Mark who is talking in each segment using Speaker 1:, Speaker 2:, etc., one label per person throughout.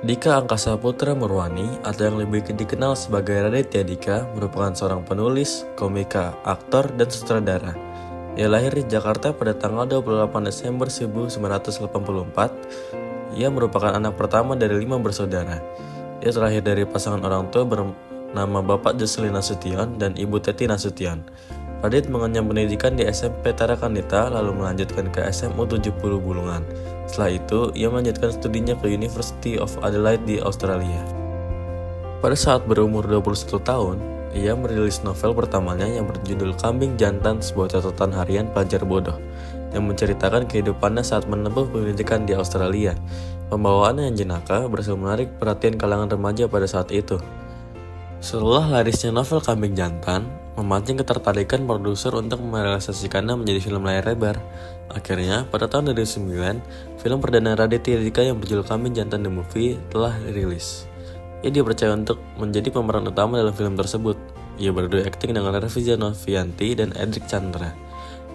Speaker 1: Dika Angkasa Putra Murwani atau yang lebih dikenal sebagai Raditya Dika merupakan seorang penulis, komika, aktor, dan sutradara. Ia lahir di Jakarta pada tanggal 28 Desember 1984. Ia merupakan anak pertama dari 5 bersaudara. Ia terlahir dari pasangan orang tua bernama Bapak Joselin Nasution dan Ibu Teti Nasution. Radit mengenyam pendidikan di SMP Tarakanita lalu melanjutkan ke SMU 70 Bulungan. Setelah itu, ia melanjutkan studinya ke University of Adelaide di Australia. Pada saat berumur 21 tahun, ia merilis novel pertamanya yang berjudul Kambing Jantan, sebuah catatan harian pelajar bodoh, yang menceritakan kehidupannya saat menempuh pendidikan di Australia. Pembawaannya yang jenaka berhasil menarik perhatian kalangan remaja pada saat itu. Setelah larisnya novel Kambing Jantan, memancing ketertarikan produser untuk merealisasikannya menjadi film layar lebar. Akhirnya, pada tahun 2009, film perdana Raditya Dika yang berjudul Kambing Jantan The Movie telah dirilis. Ia dipercaya untuk menjadi pemeran utama dalam film tersebut. Ia berdua akting dengan Revija Novianti dan Edric Chandra.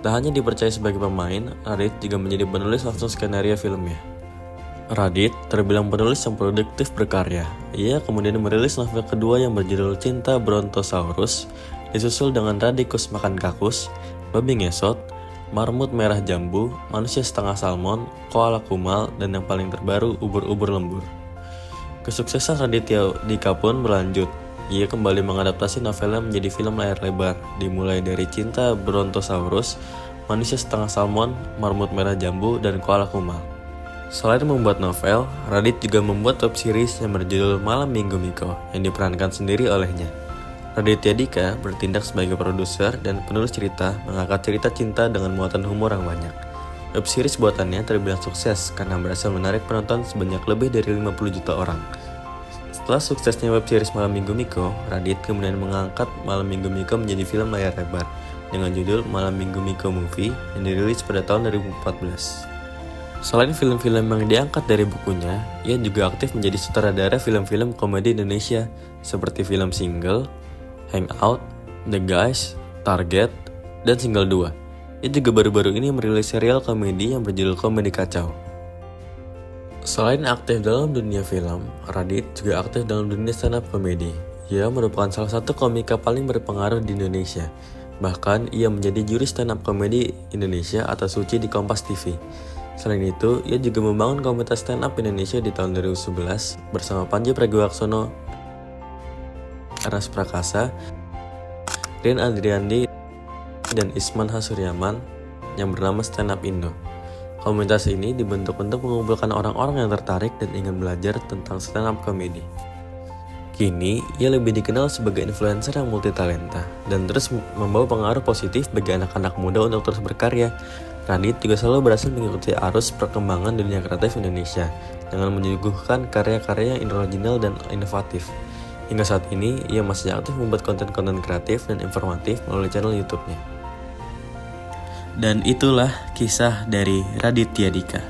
Speaker 1: Tak hanya dipercaya sebagai pemain, Radit juga menjadi penulis langsung skenario filmnya. Radit terbilang penulis yang produktif berkarya. Ia kemudian merilis novel kedua yang berjudul Cinta Brontosaurus, disusul dengan Radikus Makan Kakus, Babi Ngesot, Marmut Merah Jambu, Manusia Setengah Salmon, Koala Kumal, dan yang paling terbaru Ubur-ubur Lembur. Kesuksesan Raditya Dika pun berlanjut. Ia kembali mengadaptasi novelnya menjadi film layar lebar, dimulai dari Cinta Brontosaurus, Manusia Setengah Salmon, Marmut Merah Jambu, dan Koala Kumal. Selain membuat novel, Radit juga membuat web series yang berjudul Malam Minggu Miko yang diperankan sendiri olehnya. Raditya Dika bertindak sebagai produser dan penulis cerita, mengangkat cerita cinta dengan muatan humor yang banyak. Web series buatannya terbilang sukses karena berhasil menarik penonton sebanyak lebih dari 50 juta orang. Setelah suksesnya web series Malam Minggu Miko, Radit kemudian mengangkat Malam Minggu Miko menjadi film layar lebar dengan judul Malam Minggu Miko Movie yang dirilis pada tahun 2014. Selain film-film yang diangkat dari bukunya, ia juga aktif menjadi sutradara film-film komedi Indonesia seperti film Single, Hangout, The Guys, Target, dan Single 2. Ia juga baru-baru ini merilis serial komedi yang berjudul Komedi Kacau. Selain aktif dalam dunia film, Radit juga aktif dalam dunia stand-up komedi. Ia merupakan salah satu komika paling berpengaruh di Indonesia. Bahkan, ia menjadi juri stand-up komedi Indonesia atau Suci di Kompas TV. Selain itu, ia juga membangun komunitas stand-up Indonesia di tahun 2011 bersama Panji Pragiwaksono, Ernest Prakasa, Rian Andriandi, dan Isman Hasuryaman yang bernama Stand Up Indo. Komunitas ini dibentuk untuk mengumpulkan orang-orang yang tertarik dan ingin belajar tentang stand-up comedy. Kini, ia lebih dikenal sebagai influencer yang multitalenta dan terus membawa pengaruh positif bagi anak-anak muda untuk terus berkarya. Radit juga selalu berhasil mengikuti arus perkembangan dunia kreatif Indonesia dengan menyuguhkan karya-karya yang original dan inovatif. Hingga saat ini, ia masih aktif membuat konten-konten kreatif dan informatif melalui channel YouTube-nya. Dan itulah kisah dari Raditya Dika.